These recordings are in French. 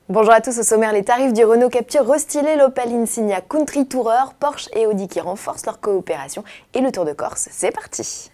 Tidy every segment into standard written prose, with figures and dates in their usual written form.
Bonjour à tous, au sommaire, les tarifs du Renault Captur restylé, l'Opel Insignia Country Tourer, Porsche et Audi qui renforcent leur coopération et le Tour de Corse, c'est parti!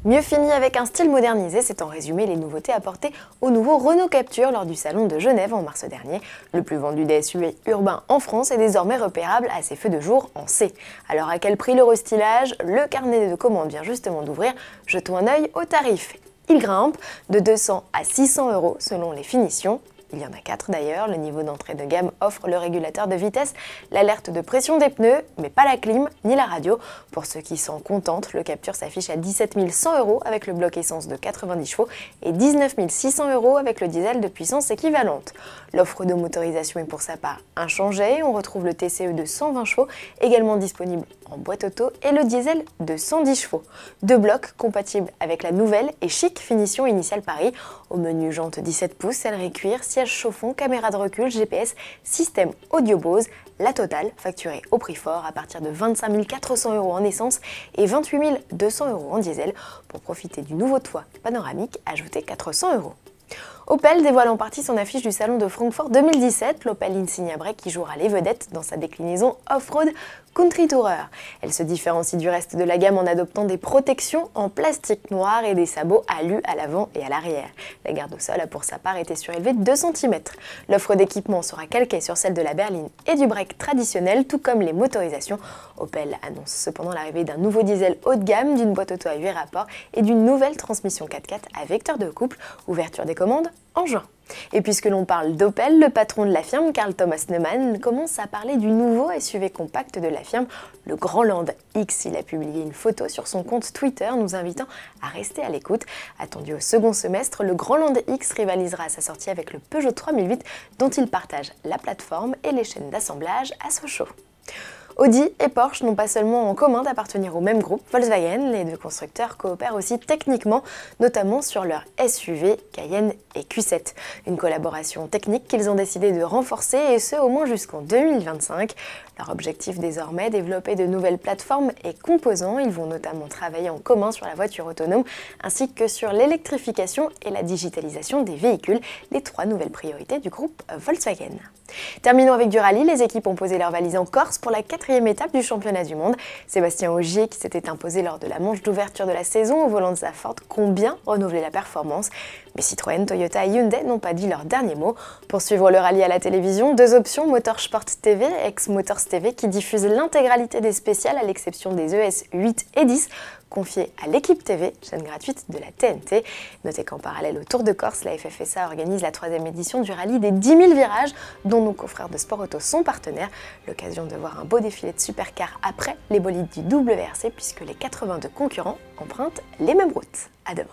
Mieux fini avec un style modernisé, c'est en résumé les nouveautés apportées au nouveau Renault Captur lors du salon de Genève en mars dernier. Le plus vendu des SUV urbains en France est désormais repérable à ses feux de jour en C. Alors à quel prix le restylage? Le carnet de commandes vient justement d'ouvrir. Jetons un œil aux tarifs. Il grimpe de 200 à 600 € selon les finitions. Il y en a 4 d'ailleurs. Le niveau d'entrée de gamme offre le régulateur de vitesse, l'alerte de pression des pneus, mais pas la clim ni la radio. Pour ceux qui s'en contentent, le Captur s'affiche à 17 100 € avec le bloc essence de 90 chevaux et 19 600 € avec le diesel de puissance équivalente. L'offre de motorisation est pour sa part inchangée. On retrouve le TCE de 120 chevaux, également disponible en boîte auto, et le diesel de 110 chevaux. Deux blocs compatibles avec la nouvelle et chic finition initiale Paris. Au menu jantes 17 pouces, sellerie cuir, siège chauffant, caméra de recul, GPS, système audio Bose. La totale facturée au prix fort à partir de 25 400 € en essence et 28 200 € en diesel pour profiter du nouveau toit panoramique ajouté 400 €. Opel dévoile en partie son affiche du salon de Francfort 2017, l'Opel Insignia Break qui jouera les vedettes dans sa déclinaison off-road Country Tourer. Elle se différencie du reste de la gamme en adoptant des protections en plastique noir et des sabots alus à l'avant et à l'arrière. La garde au sol a pour sa part été surélevée de 2 cm. L'offre d'équipement sera calquée sur celle de la berline et du break traditionnel, tout comme les motorisations. Opel annonce cependant l'arrivée d'un nouveau diesel haut de gamme, d'une boîte auto à 8 rapports et d'une nouvelle transmission 4x4 à vecteur de couple, ouverture des commandes en juin. Et puisque l'on parle d'Opel, le patron de la firme, Carl Thomas Neumann, commence à parler du nouveau SUV compact de la firme, le Grand Land X. Il a publié une photo sur son compte Twitter nous invitant à rester à l'écoute. Attendu au second semestre, le Grand Land X rivalisera à sa sortie avec le Peugeot 3008 dont il partage la plateforme et les chaînes d'assemblage à Sochaux. Audi et Porsche n'ont pas seulement en commun d'appartenir au même groupe Volkswagen, les deux constructeurs coopèrent aussi techniquement, notamment sur leurs SUV Cayenne et Q7. Une collaboration technique qu'ils ont décidé de renforcer et ce au moins jusqu'en 2025. Leur objectif désormais, développer de nouvelles plateformes et composants. Ils vont notamment travailler en commun sur la voiture autonome ainsi que sur l'électrification et la digitalisation des véhicules, les 3 nouvelles priorités du groupe Volkswagen. Terminons avec du rallye. Les équipes ont posé leurs valises en Corse pour la 4e étape du championnat du monde. Sébastien Ogier, qui s'était imposé lors de la manche d'ouverture de la saison au volant de sa Ford, compte bien renouveler la performance. Mais Citroën, Toyota et Hyundai n'ont pas dit leur dernier mot. Pour suivre le rallye à la télévision, 2 options: Motorsport TV, ex-Motors TV, qui diffuse l'intégralité des spéciales à l'exception des ES 8 et 10, confiée à l'équipe TV, chaîne gratuite de la TNT. Notez qu'en parallèle au Tour de Corse, la FFSA organise la 3e édition du rallye des 10 000 virages, dont nos confrères de Sport Auto sont partenaires. L'occasion de voir un beau défilé de supercars après les bolides du WRC, puisque les 82 concurrents empruntent les mêmes routes. À demain.